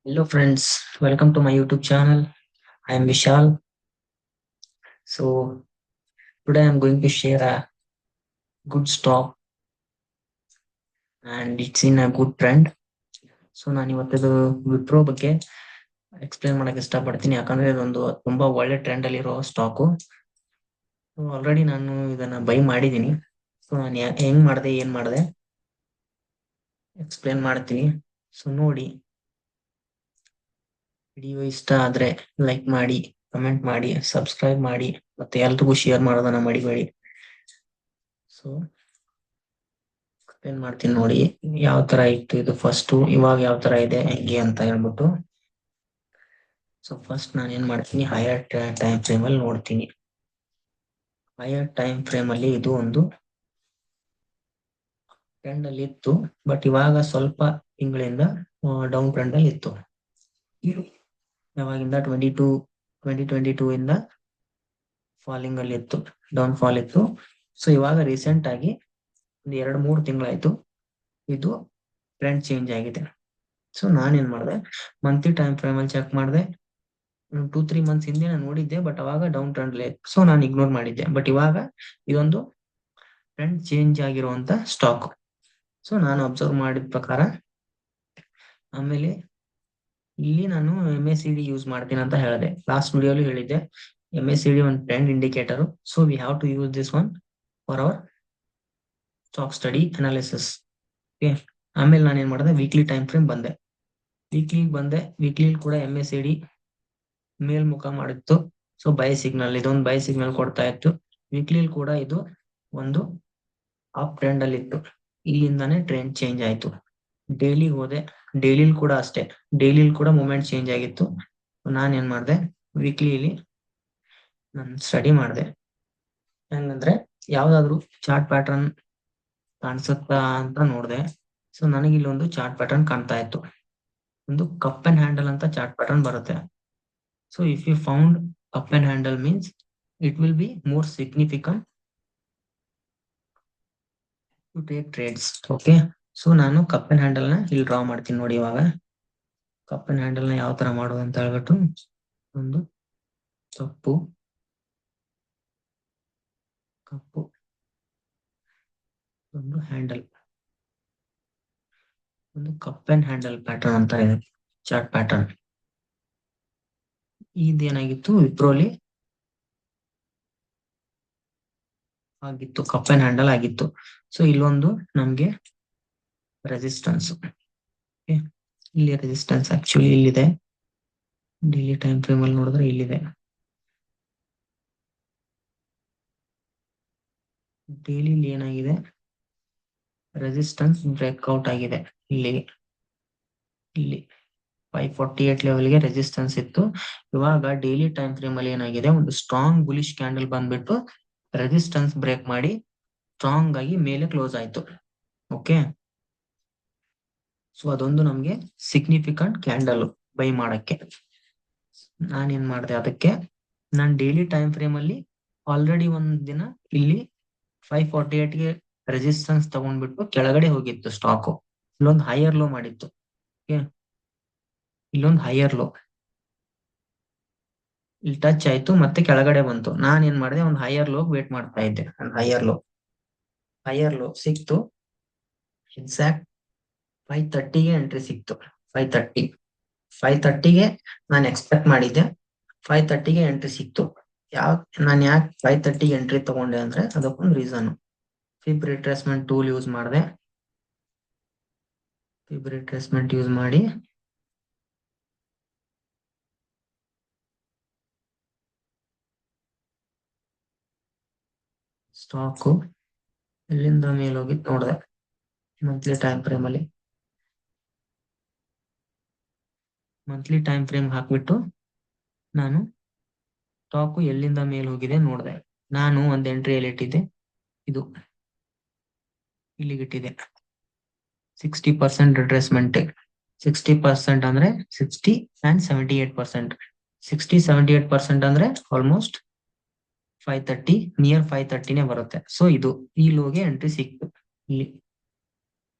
Hello friends, welcome to my YouTube channel. I am Vishal. So today I am going to share a good stock and it's in a good trend. So ನಾನು ಇವತ್ತಿದು ವಿಪ್ರೋ ಬಗ್ಗೆ explain ಮಾಡಕ್ ಇಷ್ಟಪಡ್ತೀನಿ ಯಾಕಂದ್ರೆ ಇದೊಂದು ತುಂಬಾ ಒಳ್ಳೆ trend ಅಲ್ಲಿ ಇರೋ ಸ್ಟಾಕು. ಆಲ್ರೆಡಿ ನಾನು ಇದನ್ನ ಬೈ ಮಾಡಿದೀನಿ. ಸೊ ನಾನು ಹೆಂಗ್ ಮಾಡಿದೆ ಏನ್ ಮಾಡಿದೆ ಎಕ್ಸ್ಪ್ಲೇನ್ ಮಾಡ್ತೀನಿ. ಸೊ ನೋಡಿ, ವಿಡಿಯೋ ಇಷ್ಟ ಆದ್ರೆ ಲೈಕ್ ಮಾಡಿ, ಕಮೆಂಟ್ ಮಾಡಿ, ಸಬ್ಸ್ಕ್ರೈಬ್ ಮಾಡಿ ಮತ್ತೆ ಎಲ್ರಿಗೂ ಶೇರ್ ಮಾಡೋದನ್ನ ಮಡಿಬೇಡಿ. ಸೊ ಎಕ್ಸ್ಪ್ಲೇನ್ ಮಾಡ್ತೀನಿ ನೋಡಿ ಯಾವ ತರ ಇತ್ತು ಇದು ಫಸ್ಟ್, ಇವಾಗ ಯಾವ ತರ ಇದೆ ಹೆಂಗೆ ಅಂತ ಹೇಳ್ಬಿಟ್ಟು. ಸೊ ಫಸ್ಟ್ ನಾನು ಏನ್ ಮಾಡ್ತೀನಿ, ಹೈಯರ್ ಟೈಮ್ ಫ್ರೇಮ್ ಅಲ್ಲಿ ನೋಡ್ತೀನಿ. ಹೈಯರ್ ಟೈಮ್ ಫ್ರೇಮ್ ಅಲ್ಲಿ ಇದು ಒಂದು ಟ್ರೆಂಡ್ ಅಲ್ಲಿ ಇತ್ತು, ಬಟ್ ಇವಾಗ ಸ್ವಲ್ಪ ತಿಂಗಳಿಂದ ಡೌನ್ ಟ್ರೆಂಡ್ ಅಲ್ಲಿ ಇತ್ತು. ಯಾವಾಗಿಂದ 2022 ಇಂದ ಫಾಲಿಂಗ್ ಅಲ್ಲಿ ಇತ್ತು, ಡೌನ್ ಫಾಲ್ ಇತ್ತು. ಸೊ ಇವಾಗ ರೀಸೆಂಟ್ ಆಗಿ ಒಂದು 2-3 ತಿಂಗಳಾಯ್ತು ಇದು ಟ್ರೆಂಡ್ ಚೇಂಜ್ ಆಗಿದೆ. ಸೊ ನಾನೇನ್ ಮಾಡಿದೆ, ಮಂತ್ಲಿ ಟೈಮ್ ಫ್ರೇಮ್ ಅಲ್ಲಿ ಚೆಕ್ ಮಾಡಿದೆ. 2-3 ಮಂತ್ಸ್ ಹಿಂದೆ ನಾನು ನೋಡಿದ್ದೆ, ಬಟ್ ಅವಾಗ ಡೌನ್ ಟ್ರೆಂಡ್ ಸೊ ನಾನು ಇಗ್ನೋರ್ ಮಾಡಿದ್ದೆ. ಬಟ್ ಇವಾಗ ಇದೊಂದು ಟ್ರೆಂಡ್ ಚೇಂಜ್ ಆಗಿರುವಂತ ಸ್ಟಾಕ್. ಸೊ ನಾನು ಅಬ್ಸರ್ವ್ ಮಾಡಿದ ಪ್ರಕಾರ, ಆಮೇಲೆ ಇಲ್ಲಿ ನಾನು MACD ಯೂಸ್ ಮಾಡ್ತೀನಿ ಅಂತ ಹೇಳಿದೆ, ಲಾಸ್ಟ್ ವಿಡಿಯೋಲಿ ಹೇಳಿದ್ದೆ. MACD ಒಂದು trend indicator. So we have to use this one for our stock study analysis. ಆಮೇಲೆ ನಾನು ಏನ್ ಮಾಡಿದೆ, ವೀಕ್ಲಿ ಟೈಮ್ ಫ್ರೇಮ್ ಬಂದೆ. ವೀಕ್ಲಿ ಕೂಡ MACD ಮೇಲ್ಮುಖ ಮಾಡಿತ್ತು. ಸೊ ಬೈ ಸಿಗ್ನಲ್, ಇದೊಂದು ಬೈ ಸಿಗ್ನಲ್ ಕೊಡ್ತಾ ಇತ್ತು. ವೀಕ್ಲಿ ಕೂಡ ಇದು ಒಂದು ಅಪ್ ಟ್ರೆಂಡ್ ಅಲ್ಲಿ ಇತ್ತು. ಇಲ್ಲಿಂದಾನೇ ಟ್ರೆಂಡ್ ಚೇಂಜ್ ಆಯ್ತು. ಡೈಲಿ ಹೋದೆ, ಡೈಲಿ ಕೂಡ ಅಷ್ಟೇ, ಡೈಲಿ ಕೂಡ ಮೂಮೆಂಟ್ ಚೇಂಜ್ ಆಗಿತ್ತು. ನಾನು ಏನ್ ಮಾಡಿದೆ, ವೀಕ್ಲಿಲಿ ನಾನು ಸ್ಟಡಿ ಮಾಡಿದೆ. ಹೆಂಗಂದ್ರೆ ಯಾವ್ದಾದ್ರು ಚಾರ್ಟ್ ಪ್ಯಾಟರ್ನ್ ಕಾಣಿಸುತ್ತಾ ಅಂತ ನೋಡಿದೆ. ಸೊ ನನಗೆ ಇಲ್ಲೊಂದು ಚಾರ್ಟ್ ಪ್ಯಾಟರ್ನ್ ಕಾಣ್ತಾ ಇತ್ತು, ಒಂದು ಕಪ್ ಅಂಡ್ ಹ್ಯಾಂಡಲ್ ಅಂತ ಚಾರ್ಟ್ ಪ್ಯಾಟರ್ನ್ ಬರುತ್ತೆ. So if you found cup and handle means it will be more significant to take trades. Okay, so ನಾನು ಕಪ್ ಅಂಡ್ ಹ್ಯಾಂಡಲ್ ನ ಇಲ್ಲಿ ಡ್ರಾ ಮಾಡ್ತೀನಿ ನೋಡಿ. ಇವಾಗ ಕಪ್ ಅಂಡ್ ಹ್ಯಾಂಡಲ್ ನ ಯಾವ ತರ ಮಾಡೋದು ಅಂತ ಹೇಳ್ಬಿಟ್ಟು, ಒಂದು ಕಪ್ಪು ಒಂದು ಹ್ಯಾಂಡಲ್, ಒಂದು ಕಪ್ ಅಂಡ್ ಹ್ಯಾಂಡಲ್ ಪ್ಯಾಟರ್ನ್ ಅಂತ ಇದೆ ಚಾರ್ಟ್ ಪ್ಯಾಟರ್ನ್. ಇದೇನಾಗಿತ್ತು, ವಿಪ್ರೋಲಿ ಆಗಿತ್ತು, ಕಪ್ ಅಂಡ್ ಹ್ಯಾಂಡಲ್ ಆಗಿತ್ತು. ಸೊ ಇಲ್ಲೊಂದು ನಮ್ಗೆ ರೆಸಿಸ್ಟೆನ್ಸ್, ಇಲ್ಲಿ ರೆಸಿಸ್ಟೆನ್ಸ್ ಆಕ್ಚುಲಿ ಇಲ್ಲಿದೆ. ಡೈಲಿ ಟೈಮ್ ಫ್ರೇಮ್ ಅಲ್ಲಿ ನೋಡಿದ್ರೆ ಇಲ್ಲಿದೆ. ಡೈಲಿ ಏನಾಗಿದೆ, ರೆಸಿಸ್ಟೆನ್ಸ್ ಬ್ರೇಕ್ಔಟ್ ಆಗಿದೆ. ಇಲ್ಲಿ 548 ಲೆವೆಲ್ಗೆ ರೆಸಿಸ್ಟೆನ್ಸ್ ಇತ್ತು. ಇವಾಗ ಡೈಲಿ ಟೈಮ್ ಫ್ರೇಮ್ ಅಲ್ಲಿ ಏನಾಗಿದೆ, ಒಂದು ಸ್ಟ್ರಾಂಗ್ ಬುಲಿಶ್ ಕ್ಯಾಂಡಲ್ ಬಂದ್ಬಿಟ್ಟು ರೆಸಿಸ್ಟೆನ್ಸ್ ಬ್ರೇಕ್ ಮಾಡಿ ಸ್ಟ್ರಾಂಗ್ ಆಗಿ ಮೇಲೆ ಕ್ಲೋಸ್ ಆಯ್ತು. ಓಕೆ, ಸೊ ಅದೊಂದು ನಮ್ಗೆ ಸಿಗ್ನಿಫಿಕೆಂಟ್ ಕ್ಯಾಂಡಲ್ ಬೈ ಮಾಡಕ್ಕೆ. ನಾನೇನ್ ಮಾಡಿದೆ, ಅದಕ್ಕೆ ನಾನು ಡೈಲಿ ಟೈಮ್ ಫ್ರೇಮ್ ಅಲ್ಲಿ ಆಲ್ರೆಡಿ ಒಂದ್ ದಿನ ಇಲ್ಲಿ 548ಗೆ ರೆಸಿಸ್ಟೆನ್ಸ್ ತಗೊಂಡ್ಬಿಟ್ಟು ಕೆಳಗಡೆ ಹೋಗಿತ್ತು ಸ್ಟಾಕ್. ಇಲ್ಲೊಂದು ಹೈಯರ್ ಲೋ ಮಾಡಿತ್ತು. ಇಲ್ಲೊಂದು ಹೈಯರ್ ಲೋ ಇಲ್ಲಿ ಟಚ್ ಆಯ್ತು, ಮತ್ತೆ ಕೆಳಗಡೆ ಬಂತು. ನಾನ್ ಏನ್ ಮಾಡಿದೆ, ಒಂದು ಹೈಯರ್ ಲೋ ವೇಟ್ ಮಾಡ್ತಾ ಇದ್ದೆ. ಒಂದು ಹೈಯರ್ ಲೋ ಸಿಕ್ತು. ಎಕ್ಸಾಕ್ಟ್ 530ಗೆ ಎಂಟ್ರಿ ಸಿಕ್ತು. 530ಗೆ ನಾನು ಎಕ್ಸ್ಪೆಕ್ಟ್ ಮಾಡಿದ್ದೆ. 530ಗೆ ಎಂಟ್ರಿ ಸಿಕ್ತು. ನಾನು ಯಾಕೆ 530ಗೆ ಎಂಟ್ರಿ ತಗೊಂಡೆ ಅಂದ್ರೆ ಅದಕ್ಕೊಂದು ರೀಸನ್. ಫಿಬ್ ರಿಟ್ರೇಸ್ಮೆಂಟ್ ಟೂಲ್ ಯೂಸ್ ಮಾಡಿದೆ. ಫಿಬ್ ರಿಟ್ರೇಸ್ಮೆಂಟ್ ಯೂಸ್ ಮಾಡಿ ಸ್ಟಾಕು ಎಲ್ಲಿಂದ ಮೇಲೆ ಹೋಗಿ ನೋಡಿದೆ. ಮಂತ್ಲಿ ಟೈಮ್ ಫ್ರೇಮ್ ಹಾಕ್ಬಿಟ್ಟು ನಾನು ಸ್ಟಾಕು ಎಲ್ಲಿಂದ ಮೇಲೆ ಹೋಗಿದೆ ನೋಡಿದೆ. ನಾನು ಒಂದು ಎಂಟ್ರಿಯಲ್ಲಿ ಇಟ್ಟಿದ್ದೆ, ಇದು ಇಲ್ಲಿಗಿಟ್ಟಿದೆ. 60% ರಿಟ್ರೇಸ್ಮೆಂಟ್. 60% ಅಂದ್ರೆ 60 and 78%. 60-78% ಅಂದ್ರೆ ಆಲ್ಮೋಸ್ಟ್ 530, ನಿಯರ್ 530ನೇ ಬರುತ್ತೆ. ಸೊ ಇದು ಈ ಲೋಗೆ ಎಂಟ್ರಿ ಸಿಕ್ತು. ಇಲ್ಲಿ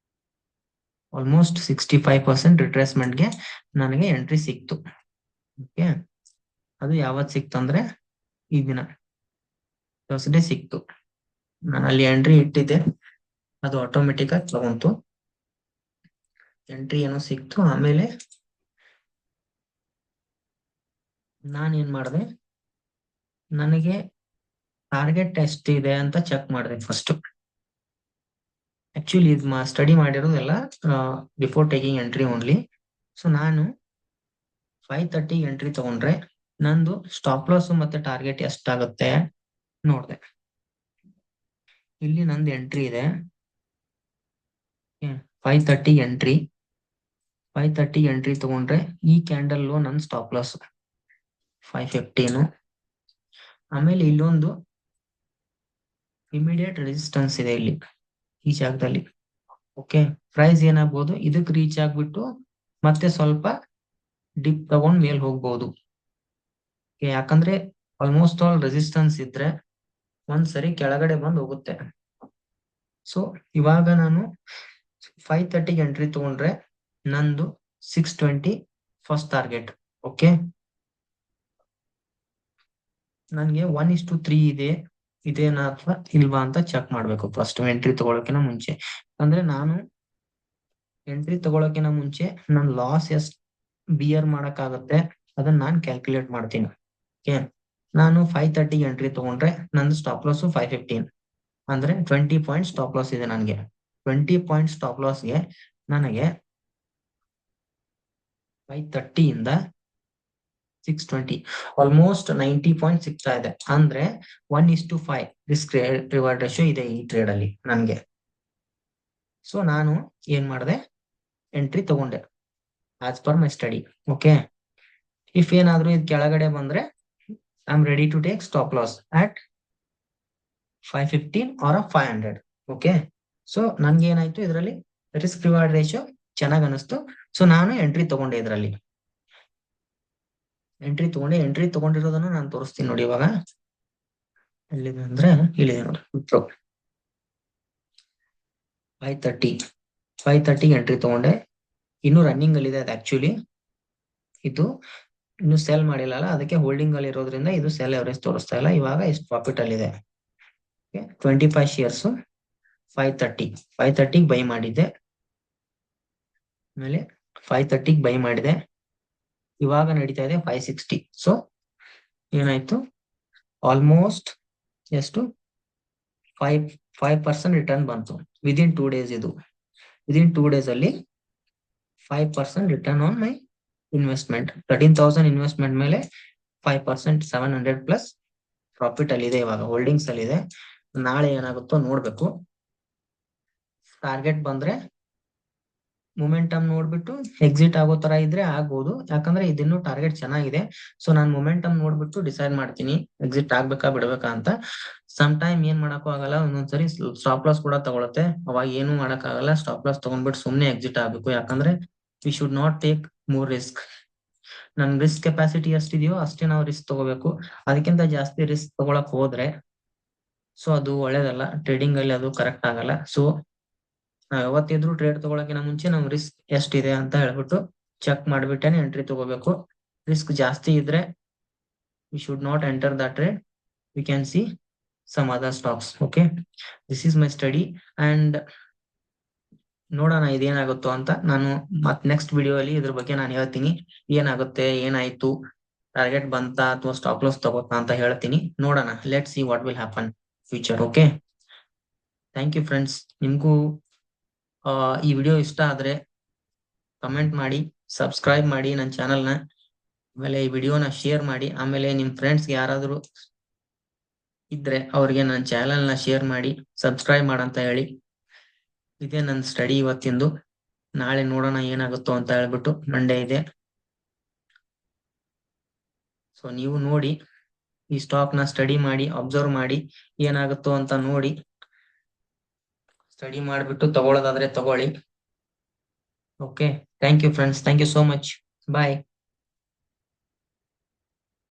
ಆಲ್ಮೋಸ್ಟ್ 65% ರಿಟ್ರೇಸ್ಮೆಂಟ್ಗೆ ನನಗೆ ಎಂಟ್ರಿ ಸಿಕ್ತು. ಓಕೆ, ಅದು ಯಾವತ್ ಸಿಕ್ತಂದ್ರೆ ಈ ದಿನ ಥರ್ಸ್ಡೇ ಸಿಕ್ತು. ನಾನು ಅಲ್ಲಿ ಎಂಟ್ರಿ ಇಟ್ಟಿದ್ದೆ, ಅದು ಆಟೋಮೆಟಿಕ್ ಆಗಿ ತಗೊಂತು. ಎಂಟ್ರಿ ಏನೋ ಸಿಕ್ತು. ಆಮೇಲೆ ನಾನೇನ್ ಮಾಡಿದೆ, ನನಗೆ ಟಾರ್ಗೆಟ್ ಎಷ್ಟಿದೆ ಅಂತ ಚೆಕ್ ಮಾಡಿದೆ ಫಸ್ಟ್. ಆಕ್ಚುಲಿ ಇದು ಸ್ಟಡಿ ಮಾಡಿರೋದೆಲ್ಲ before taking entry only. So ನಾನು 5:30 ಎಂಟ್ರಿ ತಗೊಂಡ್ರೆ ನಂದು ಸ್ಟಾಪ್ ಲಾಸ್ ಮತ್ತೆ ಟಾರ್ಗೆಟ್ ಎಷ್ಟಾಗುತ್ತೆ ನೋಡಿದೆ. ಇಲ್ಲಿ ನಂದು ಎಂಟ್ರಿ ಇದೆ 5:30 ಎಂಟ್ರಿ. 5:30 ಎಂಟ್ರಿ ತಗೊಂಡ್ರೆ ಈ ಕ್ಯಾಂಡಲ್ ನನ್ ಸ್ಟಾಪ್ ಲಾಸ್ 5:15. ಆಮೇಲೆ ಇಲ್ಲೊಂದು ಇಮಿಡಿಯೇಟ್ ರೆಸಿಸ್ಟೆನ್ಸ್ ಇದೆ ಇಲ್ಲಿ ಈ ಜಾಗದಲ್ಲಿ. ಓಕೆ, ಪ್ರೈಸ್ ಏನಾಗ್ಬೋದು, ಇದಕ್ಕೆ ರೀಚ್ ಆಗ್ಬಿಟ್ಟು ಮತ್ತೆ ಸ್ವಲ್ಪ ಡಿಪ್ ತಗೊಂಡ್ ಮೇಲ್ ಹೋಗ್ಬೋದು. ಯಾಕಂದ್ರೆ ಆಲ್ಮೋಸ್ಟ್ ಆಲ್ ರೆಸಿಸ್ಟೆನ್ಸ್ ಇದ್ರೆ ಒಂದ್ಸರಿ ಕೆಳಗಡೆ ಬಂದು ಹೋಗುತ್ತೆ. ಸೊ ಇವಾಗ ನಾನು 5:30 ಎಂಟ್ರಿ ತಗೊಂಡ್ರೆ ನಂದು 6:20 ಫಸ್ಟ್ ಟಾರ್ಗೆಟ್. ಓಕೆ, ನನ್ಗೆ 1:3 ಇದೇನಾ ಅಥವಾ ಇಲ್ವಾ ಅಂತ ಚೆಕ್ ಮಾಡ್ಬೇಕು ಫಸ್ಟ್ ಎಂಟ್ರಿ ತಗೊಳಕಿನ ಮುಂಚೆ. ಅಂದ್ರೆ ನಾನು ಎಂಟ್ರಿ ತಗೊಳಕಿನ ಮುಂಚೆ ನನ್ ಲಾಸ್ ಎಷ್ಟ್ ಬಿಯರ್ ಮಾಡಕ್ಕಾಗತ್ತೆ ಅದನ್ನ ನಾನು ಕ್ಯಾಲ್ಕುಲೇಟ್ ಮಾಡ್ತೀನಿ. ಓಕೆ, ನಾನು 5:30 ಎಂಟ್ರಿ ತಗೊಂಡ್ರೆ ನಂದು ಸ್ಟಾಪ್ ಲಾಸ್ 5:15, ಅಂದ್ರೆ 20 ಪಾಯಿಂಟ್ ಸ್ಟಾಪ್ ಲಾಸ್ ಇದೆ ನನಗೆ. 20 ಪಾಯಿಂಟ್ ಸ್ಟಾಪ್ ಲಾಸ್ಗೆ ನನಗೆ 5:30 ಇಂದ 6:20 ಆಲ್ಮೋಸ್ಟ್ 90 ಪಾಯಿಂಟ್ ಸಿಗ್ತಾ ಇದೆ. ಅಂದ್ರೆ 1:5 ರಿಸ್ಕ್ ರಿವಾರ್ಡ್ ರೇಷಿಯೋ ಇದೆ ಈ ಟ್ರೇಡ್ ಅಲ್ಲಿ ನನ್ಗೆ. ಸೊ ನಾನು ಏನ್ ಮಾಡಿದೆ, ಎಂಟ್ರಿ ತಗೊಂಡೆ as per my study. Okay, if ಏನಾದ್ರೂ ಇದು ಕೆಳಗಡೆ ಬಂದ್ರೆ I am ready to take stop loss at 5:15 or 500. Okay, so ನನ್ಗೆ ಏನಾಯ್ತು, ಇದರಲ್ಲಿ ರಿಸ್ಕ್ ರಿವಾರ್ಡ್ ರೇಷಿಯೋ ಚೆನ್ನಾಗ್ ಅನಿಸ್ತು. ಸೊ ನಾನು ಎಂಟ್ರಿ ತಗೊಂಡೆ ಇದರಲ್ಲಿ. ಎಂಟ್ರಿ ತಗೊಂಡಿರೋದನ್ನ ನಾನು ತೋರಿಸ್ತೀನಿ ನೋಡಿ. ಇವಾಗ ಎಲ್ಲಿದೆ ಅಂದ್ರೆ ಇಲ್ಲಿದೆ ನೋಡಿ, 5:30 ಎಂಟ್ರಿ ತಗೊಂಡೆ. ಇನ್ನು ರನ್ನಿಂಗ್ ಅಲ್ಲಿ ಇದೆ ಅದು. ಆಕ್ಚುಲಿ ಇದು ಇನ್ನು ಸೆಲ್ ಮಾಡಿಲ್ಲ, ಅದಕ್ಕೆ ಹೋಲ್ಡಿಂಗ್ ಅಲ್ಲಿ ಇರೋದ್ರಿಂದ ಇದು ಸೆಲ್ ಎವರೇಜ್ ತೋರಿಸ್ತಾ ಇಲ್ಲ. ಇವಾಗ ಎಷ್ಟು ಪ್ರಾಫಿಟ್ ಅಲ್ಲಿ ಇದೆ, 25 ಶೇರ್ಸ್ 5:30 ಬೈ ಮಾಡಿದ್ದೆ. ಆಮೇಲೆ 5:30 ಬೈ ಮಾಡಿದೆ. ಇವಾಗ ನಡೀತಾ ಇದೆ 5:60. ಸೊ ಏನಾಯ್ತು, ಆಲ್ಮೋಸ್ಟ್ ಎಷ್ಟು 5% ರಿಟರ್ನ್ ಬಂತು ವಿದಿನ್ 2 ಡೇಸ್. ಇದು ವಿದಿನ್ 2 ಡೇಸ್ ಅಲ್ಲಿ 5% return on my investment. 13,000 investment ಮೇಲೆ 5%, 700 ಪ್ಲಸ್ ಪ್ರಾಫಿಟ್ ಅಲ್ಲಿ ಇದೆ. ಇವಾಗ ಹೋಲ್ಡಿಂಗ್ಸ್ ಅಲ್ಲಿ ಇದೆ. ನಾಳೆ ಏನಾಗುತ್ತೋ ನೋಡ್ಬೇಕು. ಟಾರ್ಗೆಟ್ ಬಂದ್ರೆ ಮೊಮೆಂಟಮ್ ನೋಡ್ಬಿಟ್ಟು ಎಕ್ಸಿಟ್ ಆಗೋ ತರ ಇದ್ರೆ ಆಗ್ಬೋದು, ಯಾಕಂದ್ರೆ ಇದಿನ್ನೂ ಟಾರ್ಗೆಟ್ ಚೆನ್ನಾಗಿದೆ. ಸೊ ನಾನು ಮೊಮೆಂಟಮ್ ನೋಡ್ಬಿಟ್ಟು ಡಿಸೈಡ್ ಮಾಡ್ತೀನಿ ಎಕ್ಸಿಟ್ ಆಗ್ಬೇಕಾ ಬಿಡ್ಬೇಕಾ ಅಂತ. ಸಮ್ ಟೈಮ್ ಏನ್ ಮಾಡಕ್ಕೂ ಆಗಲ್ಲ, ಒಂದೊಂದ್ಸರಿ ಸ್ಟಾಪ್ ಲಾಸ್ ಕೂಡ ತಗೊಳುತ್ತೆ. ಅವಾಗ ಏನು ಮಾಡಕ್ ಆಗಲ್ಲ, ಸ್ಟಾಪ್ ಲಾಸ್ ತಗೊಂಡ್ಬಿಟ್ಟು ಸುಮ್ನೆ ಎಕ್ಸಿಟ್ ಆಗ್ಬೇಕು. ಯಾಕಂದ್ರೆ V should not take more risk. ನನ್ ರಿಸ್ಕ್ ಕೆಪಾಸಿಟಿ ಎಷ್ಟಿದೆಯೋ ಅಷ್ಟೇ ನಾವು ರಿಸ್ಕ್ ತಗೋಬೇಕು. ಅದಕ್ಕಿಂತ ಜಾಸ್ತಿ ರಿಸ್ಕ್ ತಗೊಳಕ್ ಹೋದ್ರೆ ಸೊ ಅದು ಒಳ್ಳೇದಲ್ಲ, ಟ್ರೇಡಿಂಗ್ ಅಲ್ಲಿ ಅದು ಕರೆಕ್ಟ್ ಆಗಲ್ಲ. ಸೊ ನಾವ್ ಯಾವತ್ತಿದ್ರು ಟ್ರೇಡ್ ತಗೊಳಕಿನ ಮುಂಚೆ ನಮ್ ರಿಸ್ಕ್ ಎಷ್ಟಿದೆ ಅಂತ ಹೇಳ್ಬಿಟ್ಟು ಚೆಕ್ ಮಾಡ್ಬಿಟ್ಟೇನೆ ಎಂಟ್ರಿ ತಗೋಬೇಕು. ರಿಸ್ಕ್ ಜಾಸ್ತಿ ಇದ್ರೆ we should not enter the trade. We can see some other stocks. Okay, this is my study and ನೋಡೋಣ ಇದೇನಾಗುತ್ತೋ ಅಂತ. ನಾನು ಮತ್ ನೆಕ್ಸ್ಟ್ ವಿಡಿಯೋ ಅಲ್ಲಿ ಇದ್ರ ಬಗ್ಗೆ ನಾನು ಹೇಳ್ತೀನಿ ಏನಾಗುತ್ತೆ, ಏನಾಯ್ತು, ಟಾರ್ಗೆಟ್ ಬಂತಾ ಅಥವಾ ಸ್ಟಾಪ್ ಲಾಸ್ ತಗೋತಾ ಅಂತ ಹೇಳ್ತೀನಿ. ನೋಡೋಣ, let see what will happen future. Okay, thank you friends. ನಿಮ್ಗೂ ಈ ವಿಡಿಯೋ ಇಷ್ಟ ಆದ್ರೆ ಕಮೆಂಟ್ ಮಾಡಿ, ಸಬ್ಸ್ಕ್ರೈಬ್ ಮಾಡಿ ನನ್ನ ಚಾನಲ್ನ. ಆಮೇಲೆ ಈ ವಿಡಿಯೋನ ಶೇರ್ ಮಾಡಿ. ಆಮೇಲೆ ನಿಮ್ ಫ್ರೆಂಡ್ಸ್ಗೆ ಯಾರಾದ್ರೂ ಇದ್ರೆ ಅವ್ರಿಗೆ ನನ್ನ ಚಾನಲ್ನ ಶೇರ್ ಮಾಡಿ, ಸಬ್ಸ್ಕ್ರೈಬ್ ಮಾಡಂತ ಹೇಳಿ. ಇದೇ ನನ್ನ ಸ್ಟಡಿ ಇವತ್ತಿಂದು. ನಾಳೆ ನೋಡೋಣ ಏನಾಗುತ್ತೋ ಅಂತ ಹೇಳ್ಬಿಟ್ಟು. ಮಂಡೇ ಇದೆ. ಸೊ ನೀವು ನೋಡಿ, ಈ ಸ್ಟಾಕ್ ನ ಸ್ಟಡಿ ಮಾಡಿ, ಅಬ್ಸರ್ವ್ ಮಾಡಿ, ಏನಾಗುತ್ತೋ ಅಂತ ನೋಡಿ. ಸ್ಟಡಿ ಮಾಡ್ಬಿಟ್ಟು ತಗೊಳ್ಳೋದಾದ್ರೆ ತಗೊಳ್ಳಿ. Okay, thank you friends. Thank you so much. Bye.